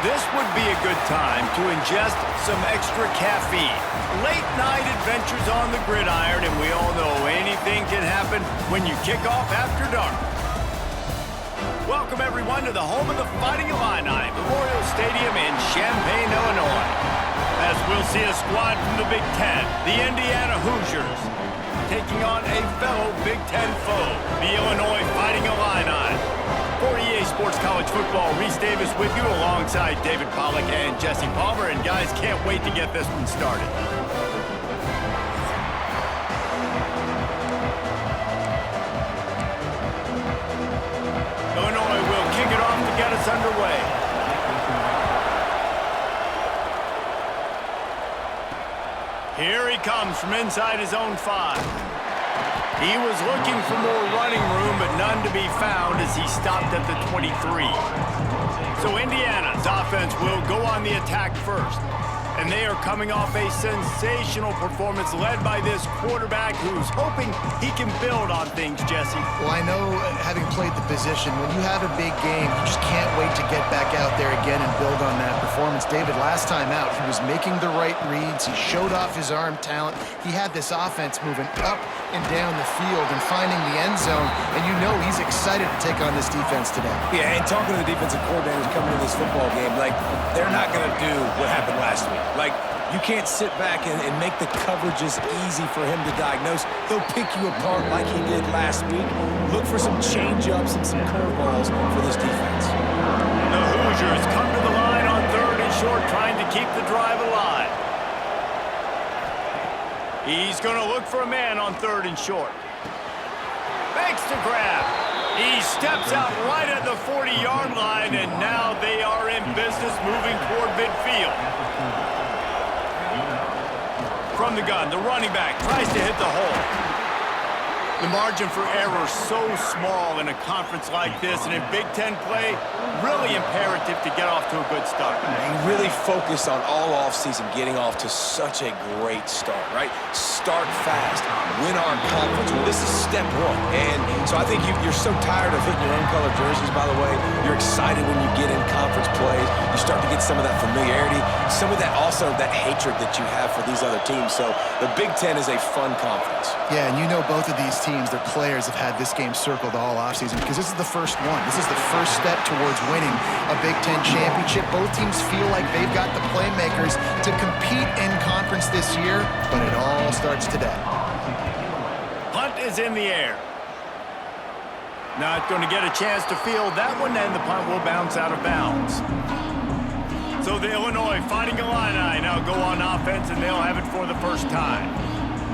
This would be a good time to ingest some extra caffeine. Late night adventures on the gridiron, and we all know anything can happen when you kick off after dark. Welcome everyone to the home of the Fighting Illini, Memorial Stadium in Champaign, Illinois. As we'll see a squad from the Big Ten, the Indiana Hoosiers, taking on a fellow Big Ten foe, the Illinois Fighting Illini. For EA Sports College Football, Reese Davis with you alongside David Pollack and Jesse Palmer. And guys, can't wait to get this one started. Illinois will kick it off to get us underway. Here he comes from inside his own 5. He was looking for more running room, but none to be found as he stopped at the 23. So Indiana's offense will go on the attack first. And they are coming off a sensational performance led by this quarterback who's hoping he can build on things, Jesse. Well, I know, having played the position, when you have a big game, you just can't wait to get back out there again and build on that performance. David, last time out, he was making the right reads. He showed off his arm talent. He had this offense moving up and down the field and finding the end zone. And you know he's excited to take on this defense today. Yeah, and talking to the defensive coordinators coming to this football game, like, they're not going to do what happened last week. Like, you can't sit back and make the coverages easy for him to diagnose. He'll pick you apart like he did last week. Look for some change-ups and some curveballs for this defense. The Hoosiers come to the line on 3rd and short, trying to keep the drive alive. He's going to look for a man on 3rd and short. Makes the grab. He steps out right at the 40-yard line, and now they are in business moving toward midfield. From the gun, the running back tries to hit the hole. The margin for error so small in a conference like this, and in Big Ten play, really imperative to get off to a good start. He really focused on all offseason getting off to such a great start, right? Start fast, win our conference. Well, this is step 1. And so I think you're so tired of hitting your own color jerseys, by the way. You're excited when you get in conference plays. You start to get some of that familiarity, some of that also that hatred that you have for these other teams. So the Big Ten is a fun conference. Yeah, and you know both of these teams, their players have had this game circled all offseason because this is the first one. This is the first step towards winning a Big Ten championship. Both teams feel like they've got the playmakers to compete in conference this year, but it all starts today. Punt is in the air. Not going to get a chance to field that one, and the punt will bounce out of bounds. So the Illinois Fighting Illini now go on offense, and they'll have it for the first time.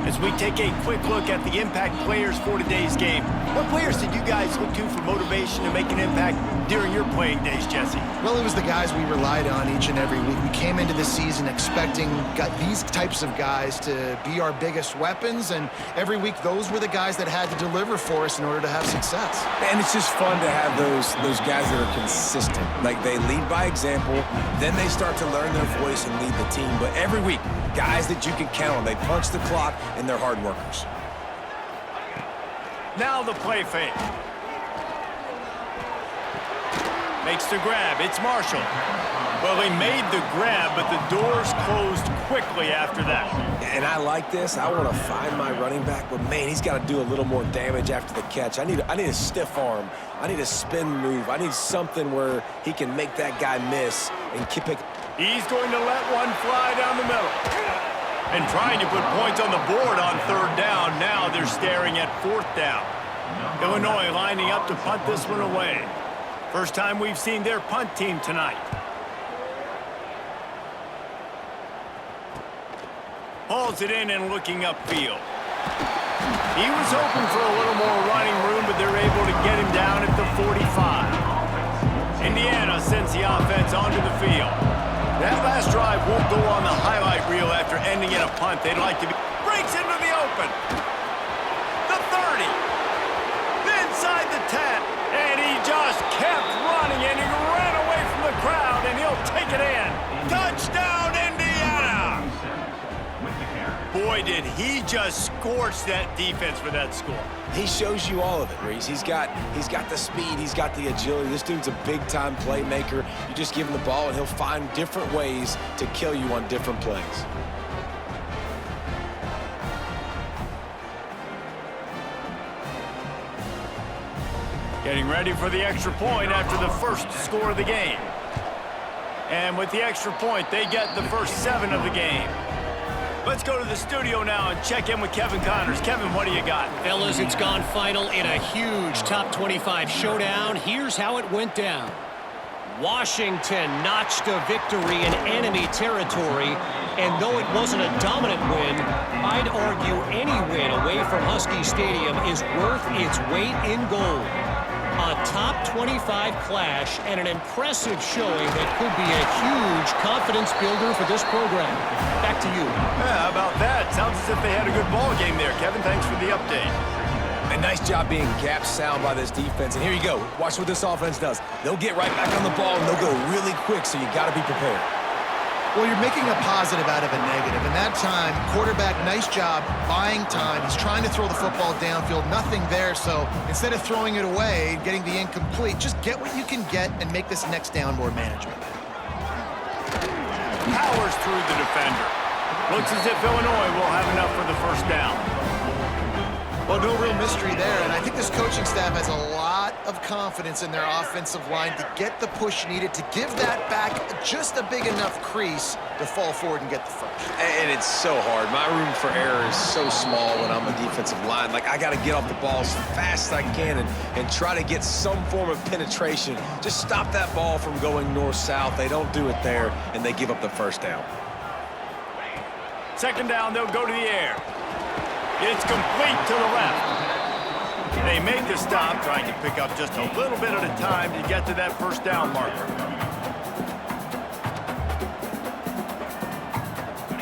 As we take a quick look at the impact players for today's game, what players did you guys look to for motivation to make an impact during your playing days, Jesse? Well, it was the guys we relied on each and every week. We came into the season expecting these types of guys to be our biggest weapons, and every week those were the guys that had to deliver for us in order to have success. And it's just fun to have those guys that are consistent. Like, they lead by example, then they start to learn their voice and lead the team. But every week, guys that you can count on. They punch the clock, and they're hard workers. Now the play fake. Makes the grab. It's Marshall. Well, he made the grab, but the doors closed quickly after that. And I like this. I want to find my running back, but, man, he's got to do a little more damage after the catch. I need a stiff arm. I need a spin move. I need something where he can make that guy miss and keep it. He's going to let one fly down the middle. And trying to put points on the board on 3rd down. Now they're staring at 4th down. Illinois lining up to punt this one away. First time we've seen their punt team tonight. Hauls it in and looking upfield. He was hoping for a little more running room, but they're able to get him down at the 45. Indiana sends the offense onto the field. That last drive won't go on the highlight reel after ending in a punt. They'd like to be... Breaks into the open. The 30. Inside the 10. And he just kept running, and he ran away from the crowd, and he'll take it in. Touchdown, Indiana! Boy, did he just scorch that defense for that score. He shows you all of it, Reese. He's got the speed, he's got the agility. This dude's a big-time playmaker. You just give him the ball, and he'll find different ways to kill you on different plays. Getting ready for the extra point after the first score of the game. And with the extra point, they get the first 7 of the game. Let's go to the studio now and check in with Kevin Connors. Kevin, what do you got? Fellas, it's gone final in a huge top 25 showdown. Here's how it went down. Washington notched a victory in enemy territory, and though it wasn't a dominant win, I'd argue any win away from Husky Stadium is worth its weight in gold. A top 25 clash and an impressive showing that could be a huge confidence builder for this program. Back to you. Yeah, how about that? Sounds as if they had a good ball game there, Kevin. Thanks for the update. A nice job being gap sound by this defense. And here you go. Watch what this offense does. They'll get right back on the ball, and they'll go really quick, so you got to be prepared. Well, you're making a positive out of a negative. In that time, quarterback, nice job, buying time. He's trying to throw the football downfield, nothing there. So instead of throwing it away and getting the incomplete, just get what you can get and make this next down more manageable. Powers through the defender. Looks as if Illinois will have enough for the first down. Well, no real mystery there, and I think this coaching staff has a lot of confidence in their offensive line to get the push needed, to give that back just a big enough crease to fall forward and get the first. And it's so hard. My room for error is so small when I'm a defensive line. Like, I got to get off the ball as fast as I can and try to get some form of penetration. Just stop that ball from going north-south. They don't do it there, and they give up the first down. Second down, they'll go to the air. It's complete to the left. They made the stop, trying to pick up just a little bit at a time to get to that first down marker.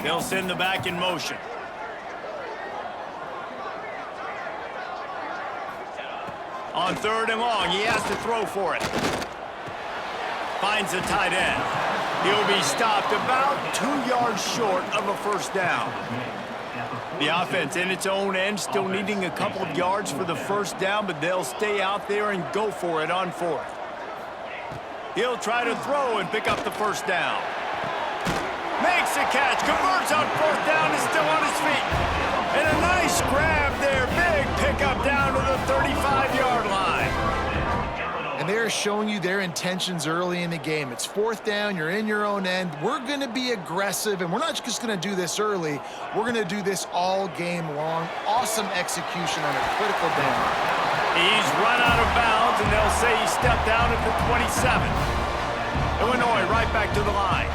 They'll send the back in motion. On 3rd and long, he has to throw for it. Finds the tight end. He'll be stopped about 2 yards short of a first down. The offense in its own end still needing a couple of yards for the first down, but they'll stay out there and go for it on 4th. He'll try to throw and pick up the first down. Makes the catch, converts on 4th down, is still on his feet. And a nice grab there, big pickup down to the 35-yard line. And they're showing you their intentions early in the game. It's 4th down, you're in your own end. We're going to be aggressive, and we're not just going to do this early. We're going to do this all game long. Awesome execution on a critical down. He's run out of bounds, and they'll say he stepped down at the 27. Illinois right back to the line.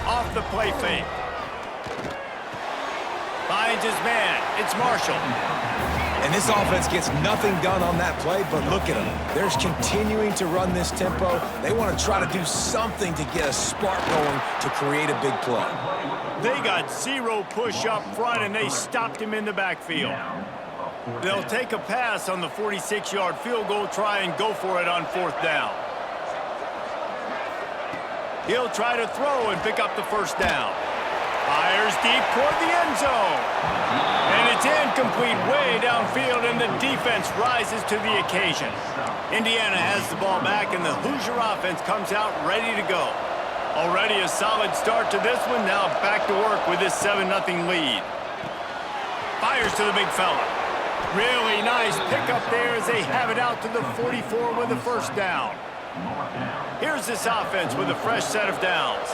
Off the play fake. Finds his man. It's Marshall. And this offense gets nothing done on that play, but look at them. They're continuing to run this tempo. They want to try to do something to get a spark going to create a big play. They got 0 push up front, and they stopped him in the backfield. They'll take a pass on the 46-yard field goal, try and go for it on 4th down. He'll try to throw and pick up the first down. Fires deep toward the end zone. And it's incomplete way downfield, and the defense rises to the occasion. Indiana has the ball back, and the Hoosier offense comes out ready to go. Already a solid start to this one. Now back to work with this 7-0 lead. Fires to the big fella. Really nice pickup there as they have it out to the 44 with the first down. Here's this offense with a fresh set of downs.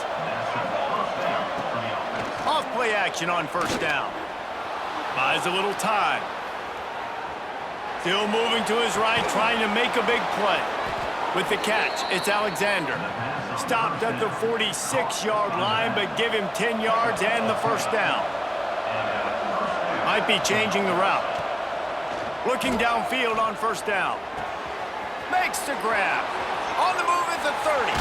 Off play action on first down. Buys a little time. Still moving to his right, trying to make a big play. With the catch, it's Alexander. Stopped at the 46-yard line, but give him 10 yards and the first down. Might be changing the route. Looking downfield on first down. Makes the grab. On the move at the 30.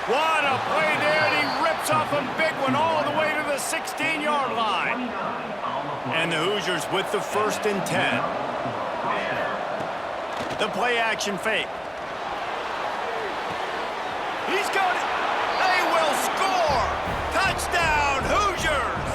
What a play there, and he rips off a big one all the way to the 16-yard line. And the Hoosiers with the 1st and 10. The play action fake. He He's got it. They will score. Touchdown, Hoosiers.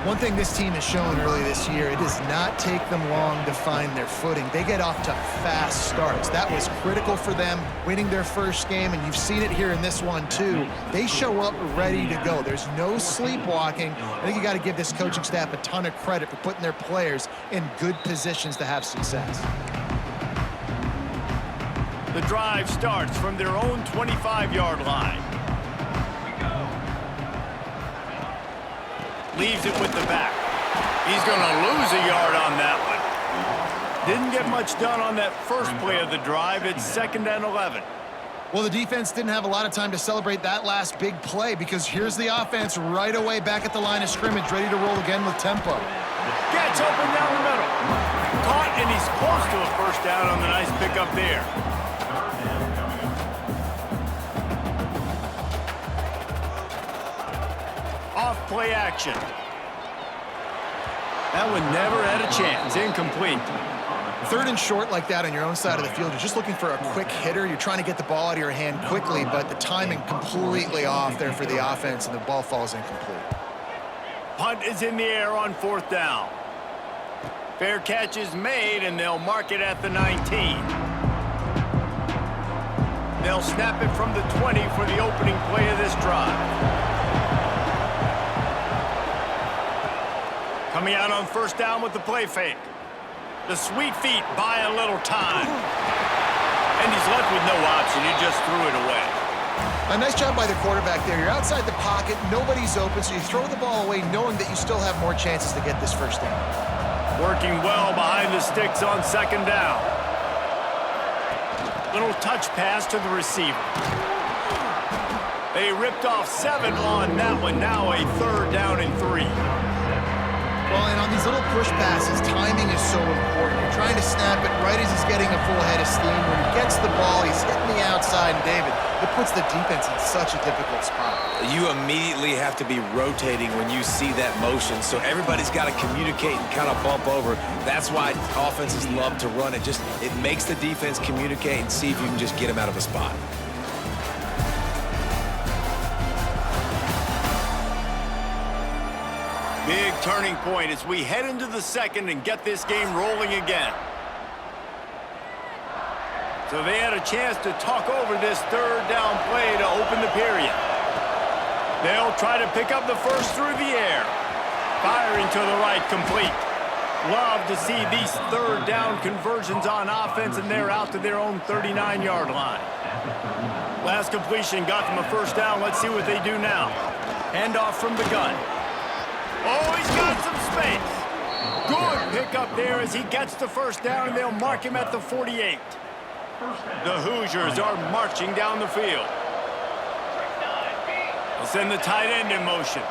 One thing this team has shown early this year, it does not take them long to find their footing. They get off to fast starts. That was critical for them winning their first game, and you've seen it here in this one too. They show up ready to go. There's no sleepwalking. I think you got to give this coaching staff a ton of credit for putting their players in good positions to have success. The drive starts from their own 25-yard line. Leaves it with the back. He's going to lose a yard on that one. Didn't get much done on that first play of the drive. It's 2nd and 11. Well, the defense didn't have a lot of time to celebrate that last big play because here's the offense right away back at the line of scrimmage, ready to roll again with tempo. Gets open down the middle. Caught, and he's close to a first down on the nice pickup there. Off play action. That one never had a chance. Incomplete. 3rd and short like that on your own side of the field, you're just looking for a quick hitter. You're trying to get the ball out of your hand quickly, but the timing completely off there for the offense, and the ball falls incomplete. Punt is in the air on 4th down. Fair catch is made, and they'll mark it at the 19. They'll snap it from the 20 for the opening play of this drive. Coming out on 1st down with the play fake. The sweet feet buy a little time. And he's left with no option. He just threw it away. A nice job by the quarterback there. You're outside the pocket. Nobody's open, so you throw the ball away knowing that you still have more chances to get this first down. Working well behind the sticks on 2nd down. Little touch pass to the receiver. They ripped off 7 on that one. Now a 3rd down and 3. Well, and on these little push passes, timing is so important. You're trying to snap it right as he's getting a full head of steam. When he gets the ball, he's hitting the outside, and David, it puts the defense in such a difficult spot. You immediately have to be rotating when you see that motion, so everybody's got to communicate and kind of bump over. That's why offenses love to run it. It makes the defense communicate and see if you can just get them out of a spot. Big turning point as we head into the 2nd and get this game rolling again. So they had a chance to talk over this 3rd down play to open the period. They'll try to pick up the first through the air. Firing to the right, complete. Love to see these 3rd down conversions on offense, and they're out to their own 39-yard line. Last completion got them a first down. Let's see what they do now. Handoff from the gun. Oh, he's got some space. Good pickup there as he gets the first down, and they'll mark him at the 48. The Hoosiers are marching down the field. They'll send the tight end in motion.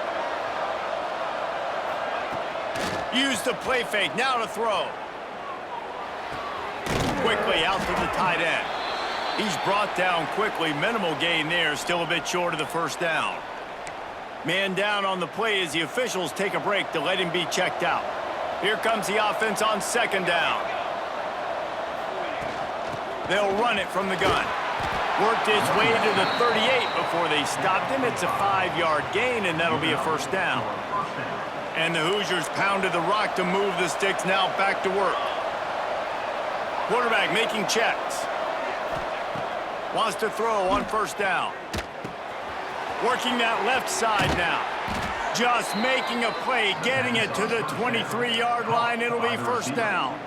Use the play fake, now to throw. Quickly out to the tight end. He's brought down quickly. Minimal gain there, still a bit short of the first down. Man down on the play as the officials take a break to let him be checked out. Here comes the offense on 2nd down. They'll run it from the gun. Worked his way to the 38 before they stopped him. It's a 5-yard gain, and that'll be a first down. And the Hoosiers pounded the rock to move the sticks, now back to work. Quarterback making checks. Wants to throw on 1st down. Working that left side now. Just making a play, getting it to the 23-yard line. It'll be first down.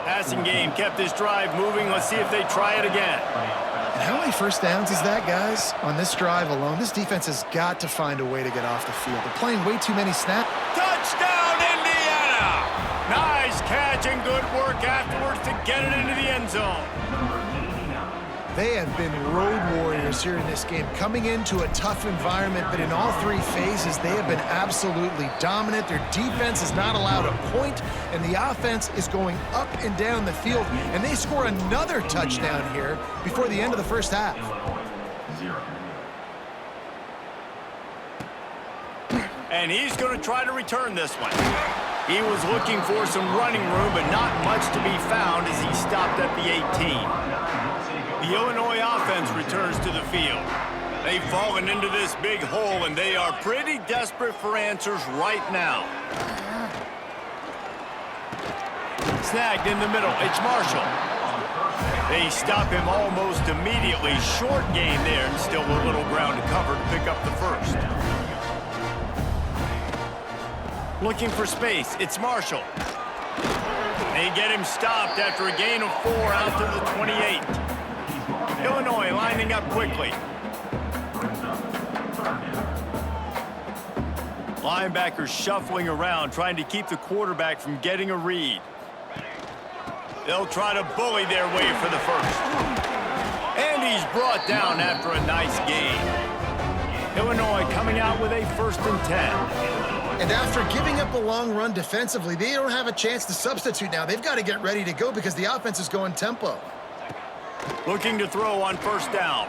Passing game kept this drive moving. Let's see if they try it again. And how many first downs is that, guys? On this drive alone, this defense has got to find a way to get off the field. They're playing way too many snaps. Touchdown, Indiana! Nice catch and good work afterwards to get it into the end zone. They have been road warriors here in this game, coming into a tough environment, but in all 3 phases, they have been absolutely dominant. Their defense is not allowed a point, and the offense is going up and down the field, and they score another touchdown here before the end of the first half. And he's going to try to return this one. He was looking for some running room, but not much to be found as he stopped at the 18. The Illinois offense offense returns to the field. They've fallen into this big hole, and they are pretty desperate for answers right now. Snagged in the middle. It's Marshall. They stop him almost immediately. Short gain there, and still a little ground to cover to pick up the first. Looking for space. It's Marshall. They get him stopped after a gain of 4 out to the 28. Illinois lining up quickly. Linebackers shuffling around, trying to keep the quarterback from getting a read. They'll try to bully their way for the first. And he's brought down after a nice gain. Illinois coming out with a 1st and 10. And after giving up a long run defensively, they don't have a chance to substitute now. They've got to get ready to go because the offense is going tempo. Looking to throw on 1st down.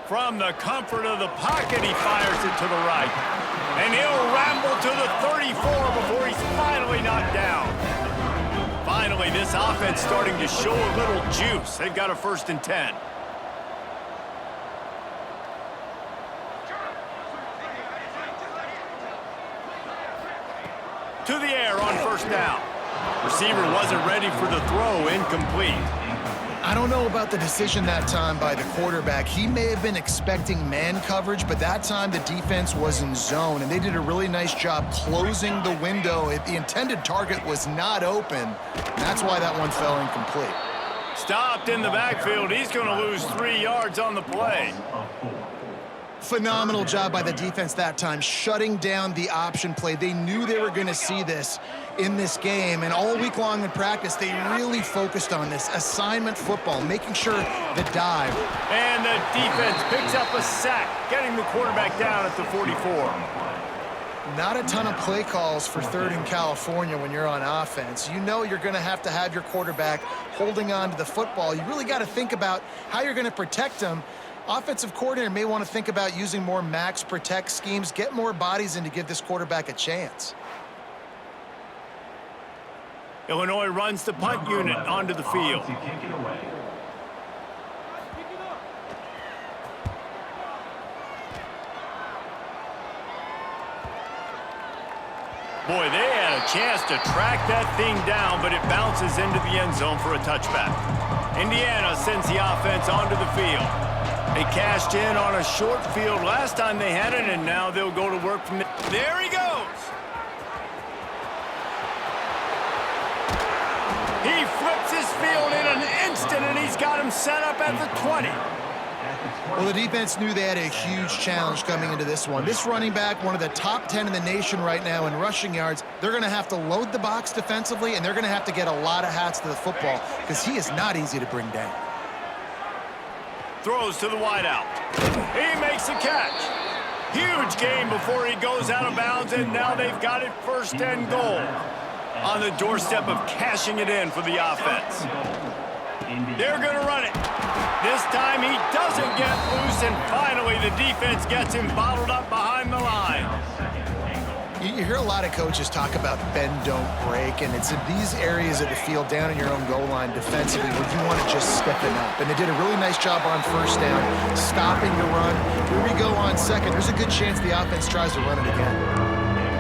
From the comfort of the pocket, he fires it to the right. And he'll ramble to the 34 before he's finally knocked down. Finally, this offense starting to show a little juice. They've got a 1st and 10. To the air on 1st down. Receiver wasn't ready for the throw, incomplete. I don't know about the decision that time by the quarterback. He may have been expecting man coverage, but that time the defense was in zone, and they did a really nice job closing the window. If the intended target was not open, that's why that one fell incomplete. Stopped in the backfield. He's going to lose 3 yards on the play. Phenomenal job by the defense that time, shutting down the option play. They knew they were going to see this in this game, and all week long in practice, they really focused on this assignment football, making sure the dive. And the defense picks up a sack, getting the quarterback down at the 44. Not a ton of play calls for 3rd and California when you're on offense. You know you're going to have your quarterback holding on to the football. You really got to think about how you're going to protect him. Offensive coordinator may want to think about using more max protect schemes, get more bodies in to give this quarterback a chance. Illinois runs the punt unit onto the field. Boy, they had a chance to track that thing down, but it bounces into the end zone for a touchback. Indiana sends the offense onto the field. They cashed in on a short field last time they had it, and now they'll go to work from there he goes. He flips his field in an instant, and he's got him set up at the 20. Well, the defense knew they had a huge challenge coming into this one. This running back, one of the top 10 in the nation right now in rushing yards, they're going to have to load the box defensively, and they're going to have to get a lot of hats to the football because he is not easy to bring down. Throws to the wideout. He makes the catch. Huge gain before he goes out of bounds, and now they've got it 1st and goal. On the doorstep of cashing it in for the offense. They're going to run it. This time he doesn't get loose, and finally the defense gets him bottled up behind the line. You hear a lot of coaches talk about bend, don't break, and it's in these areas of the field down in your own goal line defensively where you want to just step it up. And they did a really nice job on 1st down, stopping the run. Here we go on 2nd. There's a good chance the offense tries to run it again.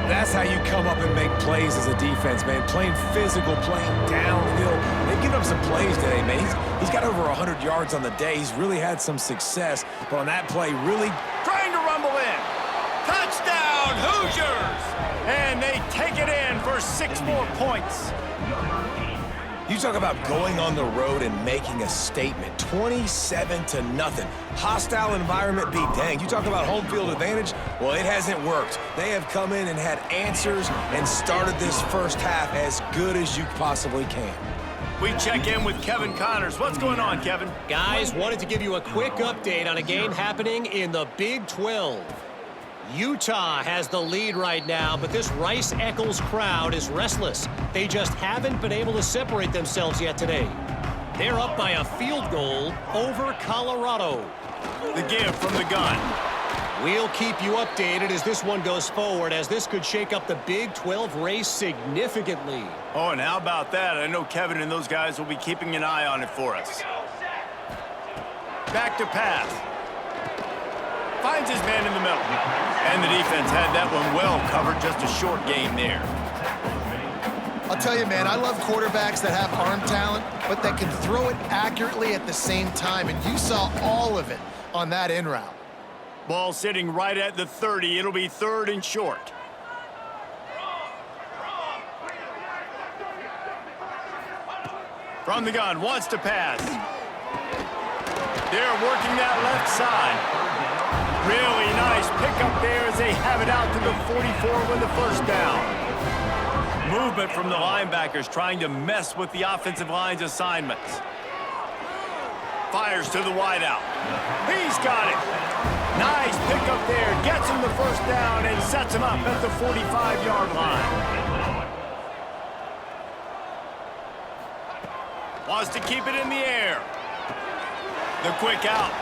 That's how you come up and make plays as a defense, man. Playing physical, playing downhill. They've given up some plays today, man. He's got over 100 yards on the day. He's really had some success. But on that play, really trying to rumble in. Touchdown, Hoosiers! And they take it in for 6 more points. You talk about going on the road and making a statement. 27-0. Hostile environment be danged. You talk about home field advantage. Well, it hasn't worked. They have come in and had answers and started this first half as good as you possibly can. We check in with Kevin Connors. What's going on, Kevin? Guys, wanted to give you a quick update on a game happening in the Big 12. Utah has the lead right now, but this Rice-Eccles crowd is restless. They just haven't been able to separate themselves yet today. They're up by a field goal over Colorado. The give from the gun. We'll keep you updated as this one goes forward, as this could shake up the Big 12 race significantly. Oh, and how about that? I know Kevin and those guys will be keeping an eye on it for us. Back to pass. Finds his man in the middle. And the defense had that one well covered, just a short game there. I'll tell you, man, I love quarterbacks that have arm talent, but that can throw it accurately at the same time, and you saw all of it on that in route. Ball sitting right at the 30. It'll be 3rd and short. From the gun, wants to pass. They're working that left side. Really nice pickup there as they have it out to the 44 with the first down. Movement from the linebackers trying to mess with the offensive line's assignments. Fires to the wideout. He's got it. Nice pickup there. Gets him the first down and sets him up at the 45-yard line. Wants to keep it in the air. The quick out.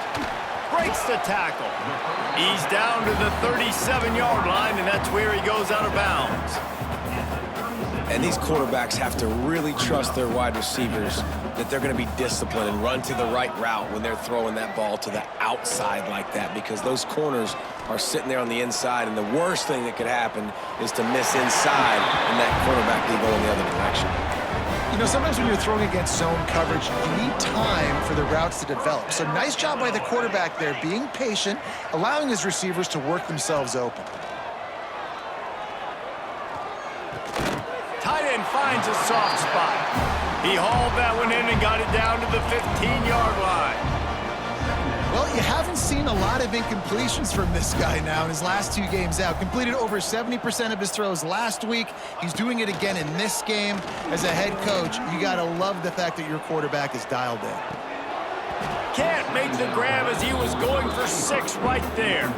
Breaks the tackle. He's down to the 37-yard line, and that's where he goes out of bounds. And these quarterbacks have to really trust their wide receivers that they're going to be disciplined and run to the right route when they're throwing that ball to the outside like that, because those corners are sitting there on the inside, and the worst thing that could happen is to miss inside and that quarterback be going the other direction. You know, sometimes when you're throwing against zone coverage, you need time for the routes to develop. So nice job by the quarterback there, being patient, allowing his receivers to work themselves open. Tight end finds a soft spot. He hauled that one in and got it down to the 15-yard line. Well, you haven't seen a lot of incompletions from this guy now in his last 2 games out. Completed over 70% of his throws last week. He's doing it again in this game. As a head coach, you got to love the fact that your quarterback is dialed in. Can't make the grab as he was going for 6 right there.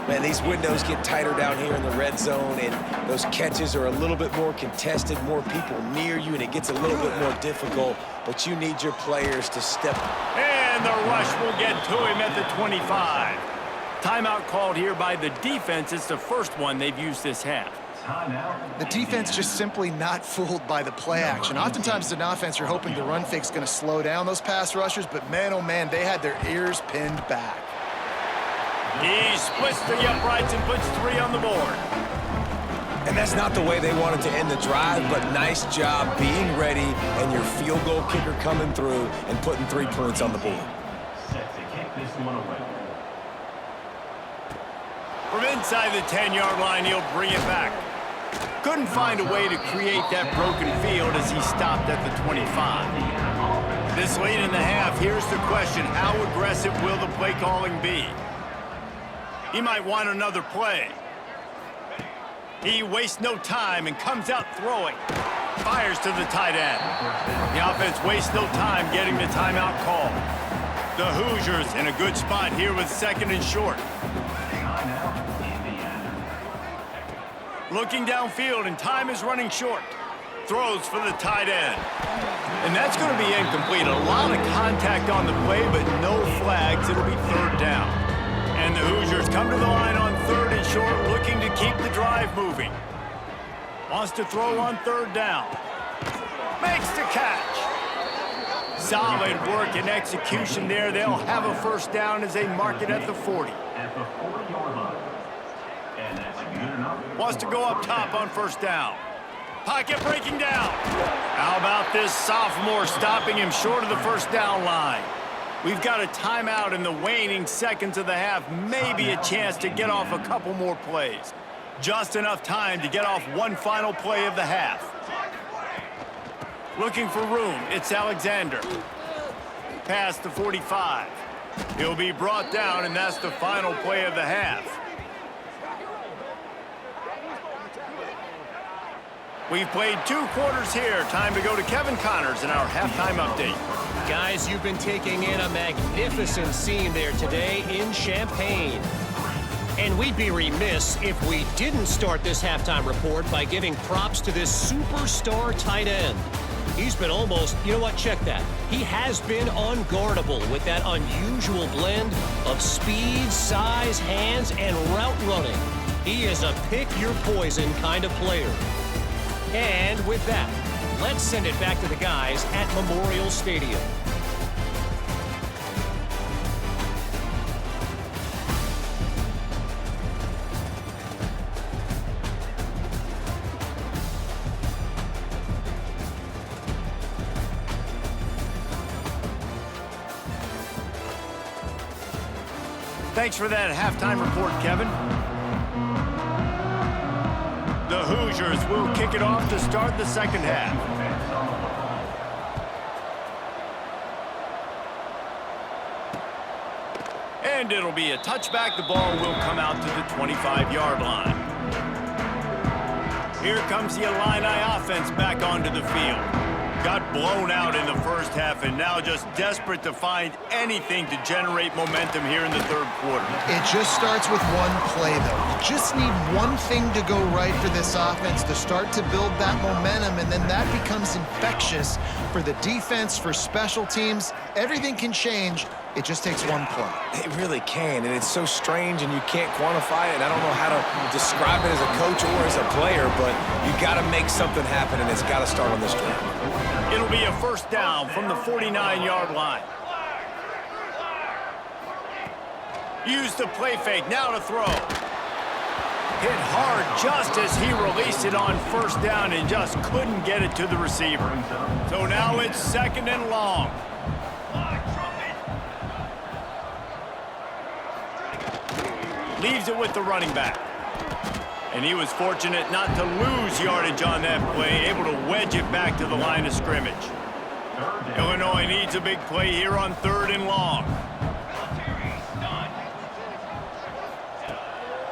Man, these windows get tighter down here in the red zone, and those catches are a little bit more contested, more people near you, and it gets a little bit more difficult, but you need your players to step. And the rush will get to him at the 25. Timeout called here by the defense. It's the first one they've used this half. The defense just simply not fooled by the play action. Oftentimes, as an offense, you're hoping the run fake's going to slow down those pass rushers, but man, oh man, they had their ears pinned back. He splits the uprights and puts 3 on the board. And that's not the way they wanted to end the drive, but nice job being ready and your field goal kicker coming through and putting 3 points on the board. From inside the 10-yard line, he'll bring it back. Couldn't find a way to create that broken field as he stopped at the 25. This late in the half, here's the question: how aggressive will the play calling be? He might want another play. He wastes no time and comes out throwing. Fires to the tight end. The offense wastes no time getting the timeout call. The Hoosiers in a good spot here with 2nd and short. Looking downfield, and time is running short. Throws for the tight end. And that's going to be incomplete. A lot of contact on the play, but no flags. It'll be 3rd down. And the Hoosiers come to the line on 3rd and short, looking to keep the drive moving. Wants to throw on 3rd down. Makes the catch. Solid work and execution there. They'll have a first down as they mark it at the 40. Wants to go up top on 1st down. Pocket breaking down. How about this sophomore stopping him short of the 1st down line? We've got a timeout in the waning seconds of the half. Maybe a chance to get off a couple more plays. Just enough time to get off one final play of the half. Looking for room. It's Alexander. Past the 45. He'll be brought down, and that's the final play of the half. We've played 2 quarters here. Time to go to Kevin Connors in our halftime update. Guys, you've been taking in a magnificent scene there today in Champaign. And we'd be remiss if we didn't start this halftime report by giving props to this superstar tight end. He's been almost, you know what, check that. He has been unguardable with that unusual blend of speed, size, hands, and route running. He is a pick-your-poison kind of player. And with that, let's send it back to the guys at Memorial Stadium. Thanks for that halftime report, Kevin. The Hoosiers will kick it off to start the second half. And it'll be a touchback. The ball will come out to the 25-yard line. Here comes the Illini offense back onto the field. Got blown out in the first half and now just desperate to find anything to generate momentum here in the third quarter. It just starts with one play, though. You just need one thing to go right for this offense to start to build that momentum, and then that becomes infectious for the defense, for special teams. Everything can change. It just takes one play. It really can, and it's so strange, and you can't quantify it. I don't know how to describe it as a coach or as a player, but you got to make something happen, and it's got to start on this drive. It'll be a first down from the 49-yard line. Use the play fake, now to throw. Hit hard just as he released it on first down and just couldn't get it to the receiver. So now it's second and long. Leaves it with the running back. And he was fortunate not to lose yardage on that play, able to wedge it back to the line of scrimmage. Illinois needs a big play here on third and long.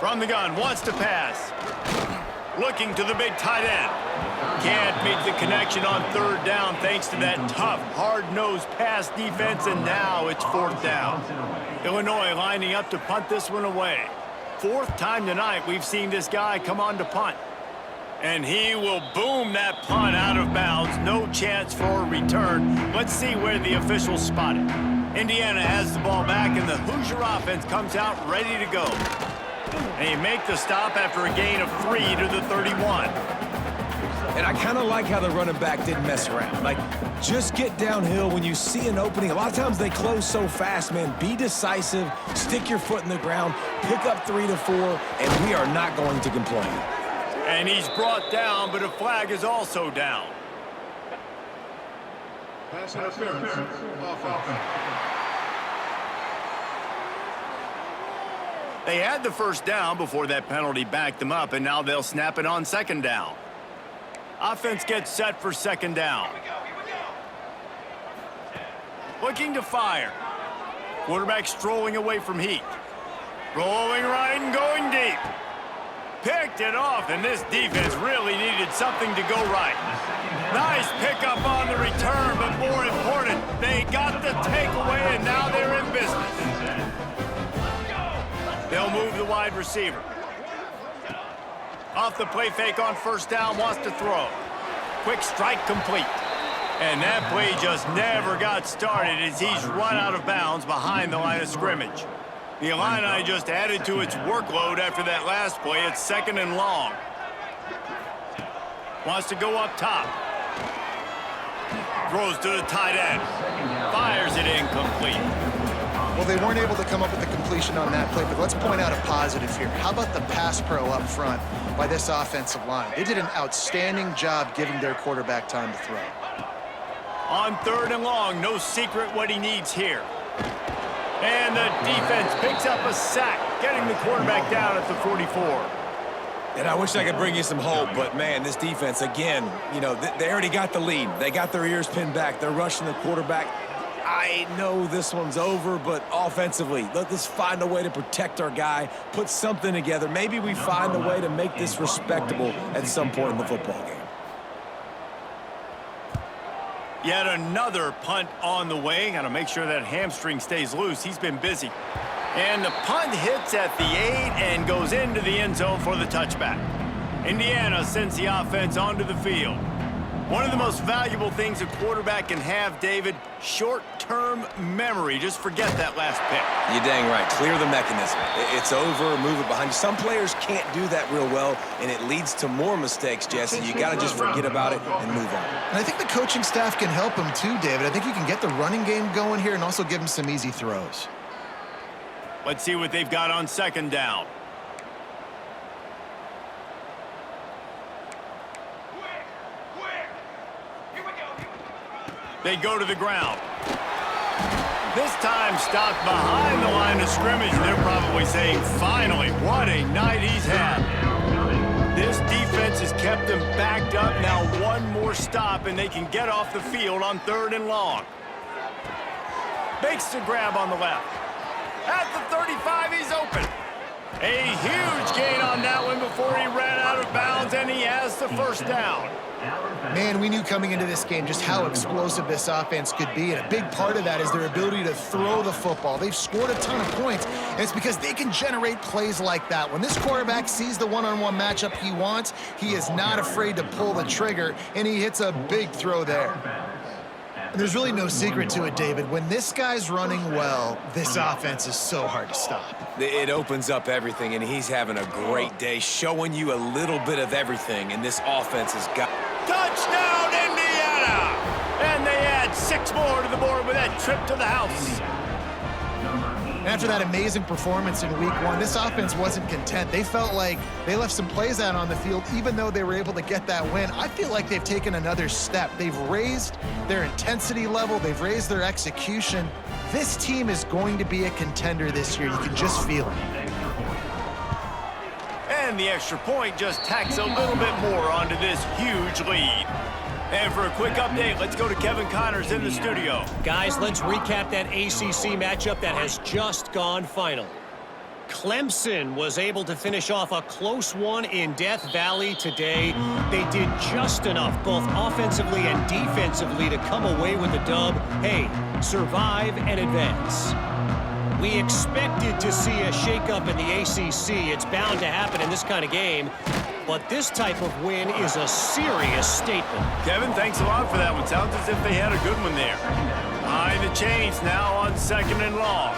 From the gun, wants to pass. Looking to the big tight end. Can't make the connection on third down thanks to that tough, hard-nosed pass defense, and now it's fourth down. Illinois lining up to punt this one away. Fourth time tonight we've seen this guy come on to punt. And he will boom that punt out of bounds. No chance for a return. Let's see where the officials spot it. Indiana has the ball back, and the Hoosier offense comes out ready to go. And he make the stop after a gain of 3 to the 31. And I kind of like how the running back didn't mess around. Like, just get downhill when you see an opening. A lot of times they close so fast, man. Be decisive, stick your foot in the ground, pick up 3 to 4, and we are not going to complain. And he's brought down, but a flag is also down. Pass interference, offense. They had the first down before that penalty backed them up, and now they'll snap it on second down. Offense gets set for second down. Looking to fire. Quarterback strolling away from heat. Rolling right and going deep. Picked it off, and this defense really needed something to go right. Nice pickup on the return, but more important, they got the takeaway, and now they're in business. They'll move the wide receiver. Off the play fake on first down, wants to throw. Quick strike complete. And that play just never got started as he's run out of bounds behind the line of scrimmage. The Illini just added to its workload after that last play. It's second and long. Wants to go up top. Throws to the tight end. Fires it incomplete. Well, they weren't able to come up with the completion on that play, but let's point out a positive here. How about the pass pro up front by this offensive line? They did an outstanding job giving their quarterback time to throw. On third and long, no secret what he needs here. And the defense picks up a sack, getting the quarterback down at the 44. And I wish I could bring you some hope, but, man, this defense, again, you know, they already got the lead. They got their ears pinned back. They're rushing the quarterback. I know this one's over, but offensively, let us find a way to protect our guy, put something together. Maybe we find a way to make this respectable at some point in the football game. Yet another punt on the way. Got to make sure that hamstring stays loose. He's been busy. And the punt hits at the 8 and goes into the end zone for the touchback. Indiana sends the offense onto the field. One of the most valuable things a quarterback can have, David, short-term memory. Just forget that last pick. You're dang right. Clear the mechanism. It's over, move it behind you. Some players can't do that real well, and it leads to more mistakes, Jesse. You got to just forget about it and move on. And I think the coaching staff can help him too, David. I think you can get the running game going here and also give him some easy throws. Let's see what they've got on second down. They go to the ground. This time stopped behind the line of scrimmage. They're probably saying, finally, what a night he's had. This defense has kept them backed up. Now one more stop, and they can get off the field on 3rd and long. Makes the grab on the left. At the 35, he's open. A huge gain on that one before he ran out of bounds, and he has the first down. Man, we knew coming into this game just how explosive this offense could be, and a big part of that is their ability to throw the football. They've scored a ton of points, and it's because they can generate plays like that. When this quarterback sees the one-on-one matchup he wants, he is not afraid to pull the trigger, and he hits a big throw there. And there's really no secret to it, David. When this guy's running well, this offense is so hard to stop. It opens up everything, and he's having a great day, showing you a little bit of everything, and this offense has got... Touchdown, Indiana! And they add 6 more to the board with that trip to the house. After that amazing performance in week 1, this offense wasn't content. They felt like they left some plays out on the field, even though they were able to get that win. I feel like they've taken another step. They've raised their intensity level. They've raised their execution. This team is going to be a contender this year. You can just feel it. And the extra point just tacks a little bit more onto this huge lead. And for a quick update, let's go to Kevin Connors in the studio. Guys, let's recap that ACC matchup that has just gone final. Clemson was able to finish off a close one in Death Valley today. They did just enough, both offensively and defensively, to come away with the dub. Hey, survive and advance. We expected to see a shakeup in the ACC. It's bound to happen in this kind of game. But this type of win is a serious statement. Kevin, thanks a lot for that one. Sounds as if they had a good one there. Behind the chains now on 2nd and long.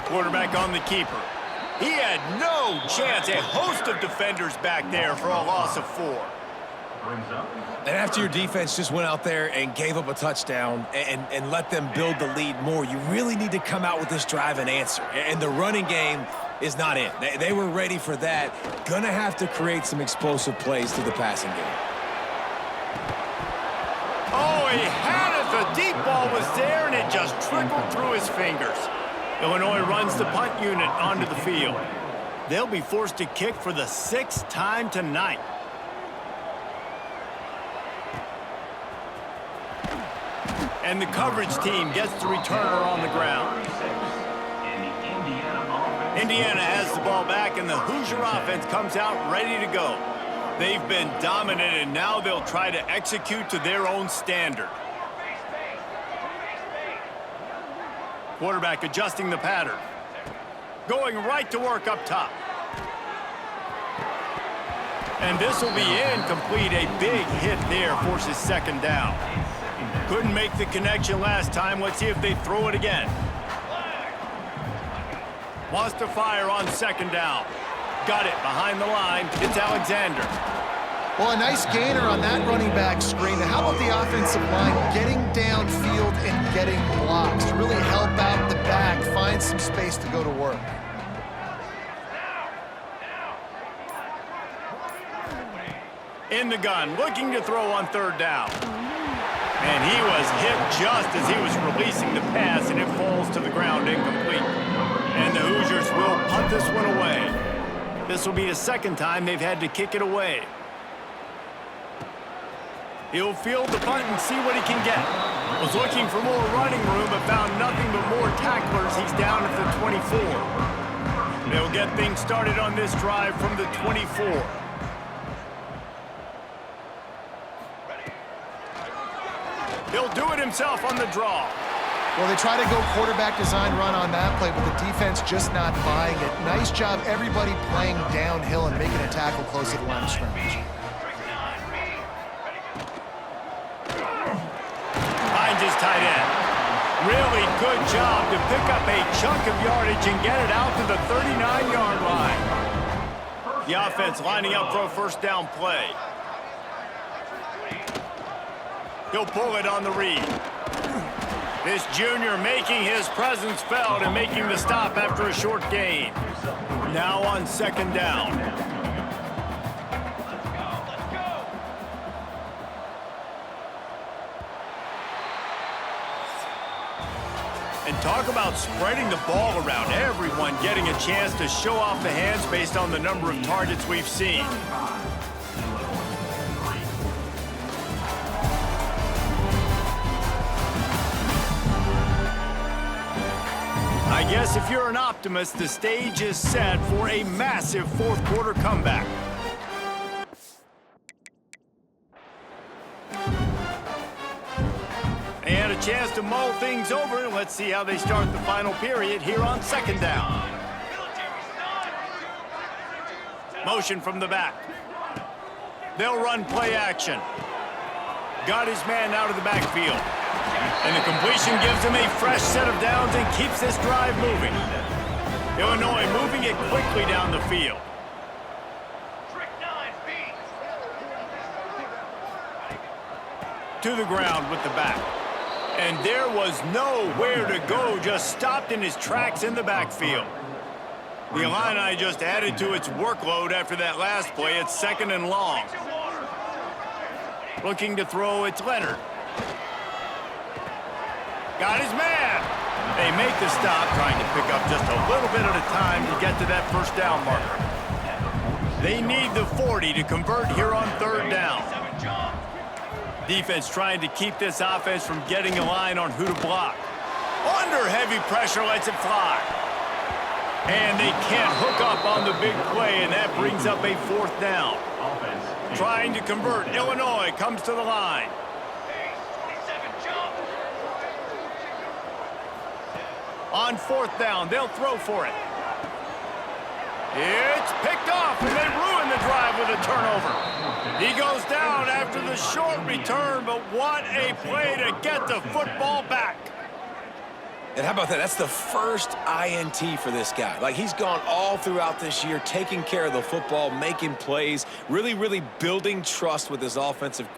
Quarterback on the keeper. He had no chance. A host of defenders back there for a loss of 4. And after your defense just went out there and gave up a touchdown and let them build the lead more, you really need to come out with this drive and answer. And the running game is not in. They were ready for that. Gonna have to create some explosive plays through the passing game. Oh, he had it. The deep ball was there, and it just trickled through his fingers. Illinois runs the punt unit onto the field. They'll be forced to kick for the 6th time tonight. And the coverage team gets the returner on the ground. Indiana has the ball back, and the Hoosier offense comes out ready to go. They've been dominant, and now they'll try to execute to their own standard. Quarterback adjusting the pattern. Going right to work up top. And this will be incomplete. A big hit there forces 2nd down. Couldn't make the connection last time. Let's see if they throw it again. Wants to fire on 2nd down. Got it behind the line. It's Alexander. Well, a nice gainer on that running back screen. Now, how about the offensive line getting downfield and getting blocks to really help out the back, find some space to go to work? In the gun, looking to throw on 3rd down. And he was hit just as he was releasing the pass, and it falls to the ground incomplete. And the Hoosiers will punt this one away. This will be the 2nd time they've had to kick it away. He'll field the punt and see what he can get. Was looking for more running room, but found nothing but more tacklers. He's down at the 24. They'll get things started on this drive from the 24. He'll do it himself on the draw. Well, they try to go quarterback design run on that play, but the defense just not buying it. Nice job, everybody playing downhill and making a tackle close to the line of scrimmage. really good job to pick up a chunk of yardage and get it out to the 39-yard line. The offense lining up for a first down play. He'll pull it on the read. This junior making his presence felt and making the stop after a short gain. Now on second down. And talk about spreading the ball around. Everyone getting a chance to show off the hands based on the number of targets we've seen. I guess if you're an optimist, the stage is set for a massive fourth quarter comeback. And a chance to mull things over. Let's see how they start the final period here on second down. Motion from the back. They'll run play action. Got his man out of the backfield. And the completion gives him a fresh set of downs and keeps this drive moving. Illinois moving it quickly down the field. To the ground with the back. And there was nowhere to go, just stopped in his tracks in the backfield. The Illini just added to its workload after that last play. It's second and long. Looking to throw, it's Leonard. Got his man. They make the stop, trying to pick up just a little bit at a time to get to that first down marker. They need the 40 to convert here on third down. Defense trying to keep this offense from getting a line on who to block. Under heavy pressure, lets it fly. And they can't hook up on the big play, and that brings up a fourth down. Trying to convert, Illinois comes to the line. On fourth down, they'll throw for it. It's picked off, and they ruin the drive with a turnover. He goes down after the short return, but what a play to get the football back. And how about that? That's the first INT for this guy. Like, he's gone all throughout this year, taking care of the football, making plays, really building trust with his offensive.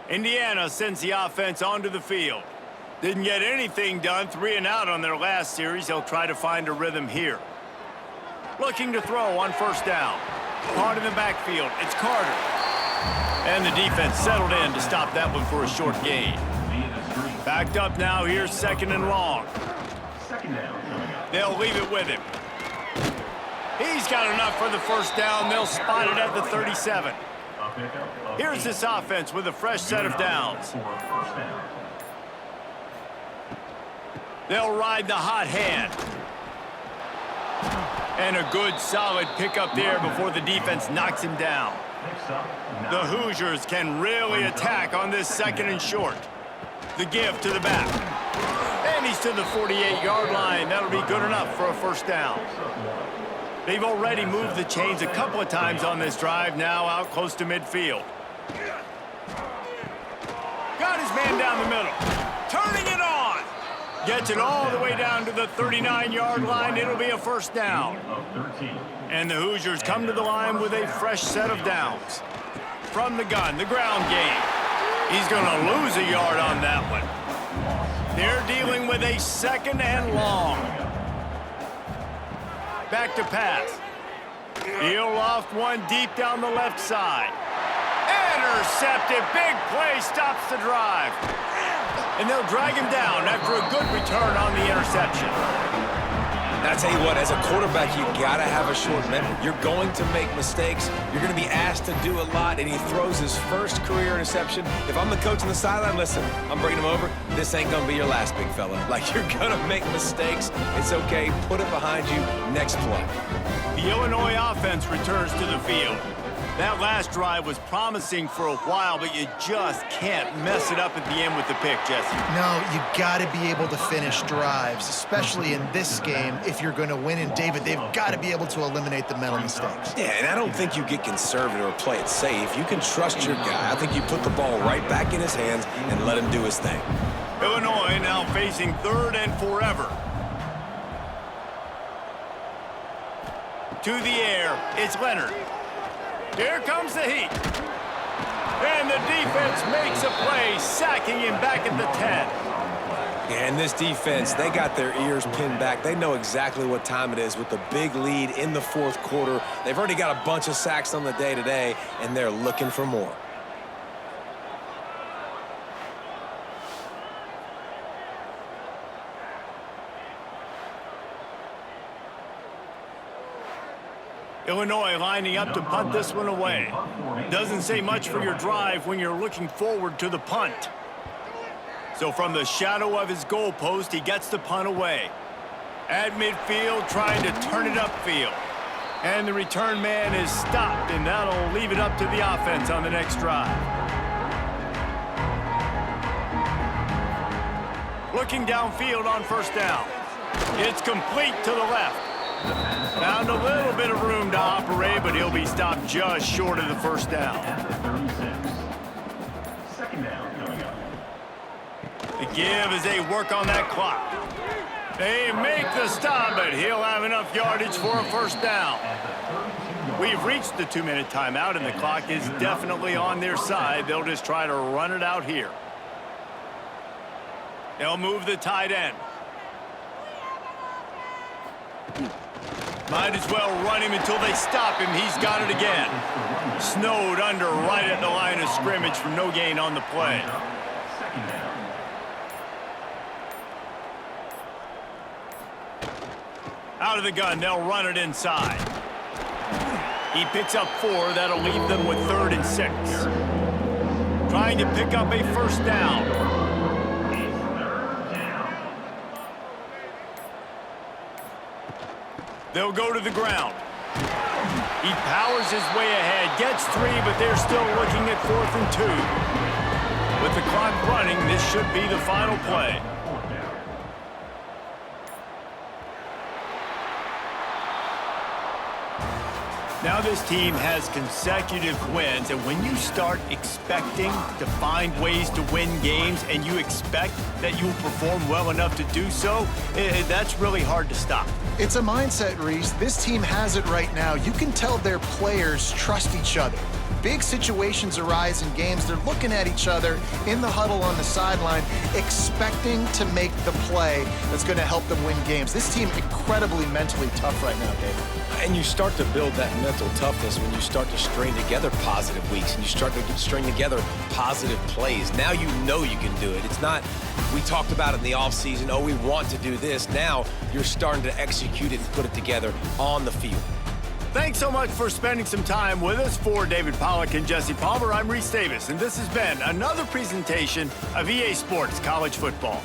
Indiana sends the offense onto the field. Didn't get anything done, 3 and out on their last series. They'll try to find a rhythm here. Looking to throw on first down. Caught in the backfield, it's Carter. And the defense settled in to stop that one for a short gain. Backed up now, here's second and long. They'll leave it with him. He's got enough for the first down. They'll spot it at the 37. Here's this offense with a fresh set of downs. They'll ride the hot hand. And a good, solid pickup there before the defense knocks him down. The Hoosiers can really attack on this second and short. The give to the back. And he's to the 48-yard line. That'll be good enough for a first down. They've already moved the chains a couple of times on this drive, now out close to midfield. Got his man down the middle. Turning it on. Gets it all the way down to the 39-yard line. It'll be a first down. And the Hoosiers come to the line with a fresh set of downs. From the gun, the ground game. He's going to lose a yard on that one. They're dealing with a second and long. Back to pass. He'll loft one deep down the left side. Intercepted. Big play stops the drive. And they'll drag him down after a good return on the interception. I tell you what, as a quarterback, you gotta have a short memory. You're going to make mistakes. You're going to be asked to do a lot, and he throws his first career interception. If I'm the coach on the sideline, listen, I'm bringing him over. This ain't going to be your last, big fella. Like, you're going to make mistakes. It's okay. Put it behind you. Next play. The Illinois offense returns to the field. That last drive was promising for a while, but you just can't mess it up at the end with the pick, Jesse. No, you got to be able to finish drives, especially in this game if you're going to win. And, David, they've got to be able to eliminate the mental mistakes. Yeah, and I don't think you get conservative or play it safe. You can trust your guy. I think you put the ball right back in his hands and let him do his thing. Illinois now facing 3rd and forever. To the air, it's Leonard. Here comes the heat. And the defense makes a play, sacking him back at the 10. And this defense, they got their ears pinned back. They know exactly what time it is with the big lead in the 4th quarter. They've already got a bunch of sacks on the day today, and they're looking for more. Illinois lining up to punt this one away. Doesn't say much for your drive when you're looking forward to the punt. So from the shadow of his goalpost, he gets the punt away. At midfield, trying to turn it upfield. And the return man is stopped, and that'll leave it up to the offense on the next drive. Looking downfield on 1st down. It's complete to the left. Found a little bit of room to operate, but he'll be stopped just short of the 1st down. The give as they work on that clock. They make the stop, but he'll have enough yardage for a 1st down. We've reached the 2-minute timeout, and the clock is definitely on their side. They'll just try to run it out here. They'll move the tight end. Might as well run him until they stop him. He's got it again. Snowed under right at the line of scrimmage for no gain on the play. Out of the gun, they'll run it inside. He picks up 4. That'll leave them with 3rd and 6. Trying to pick up a 1st down. They'll go to the ground. He powers his way ahead, gets 3, but they're still looking at 4th and 2. With the clock running, this should be the final play. Now this team has consecutive wins, and when you start expecting to find ways to win games and you expect that you'll perform well enough to do so, that's really hard to stop. It's a mindset, Reese. This team has it right now. You can tell their players trust each other. Big situations arise in games. They're looking at each other in the huddle on the sideline, expecting to make the play that's going to help them win games. This team incredibly mentally tough right now, David. And you start to build that mental toughness when you start to string together positive weeks and you start to string together positive plays. Now you know you can do it. It's not, we talked about it in the offseason, oh, we want to do this. Now you're starting to execute it and put it together on the field. Thanks so much for spending some time with us. For David Pollack and Jesse Palmer, I'm Reese Davis, and this has been another presentation of EA Sports College Football.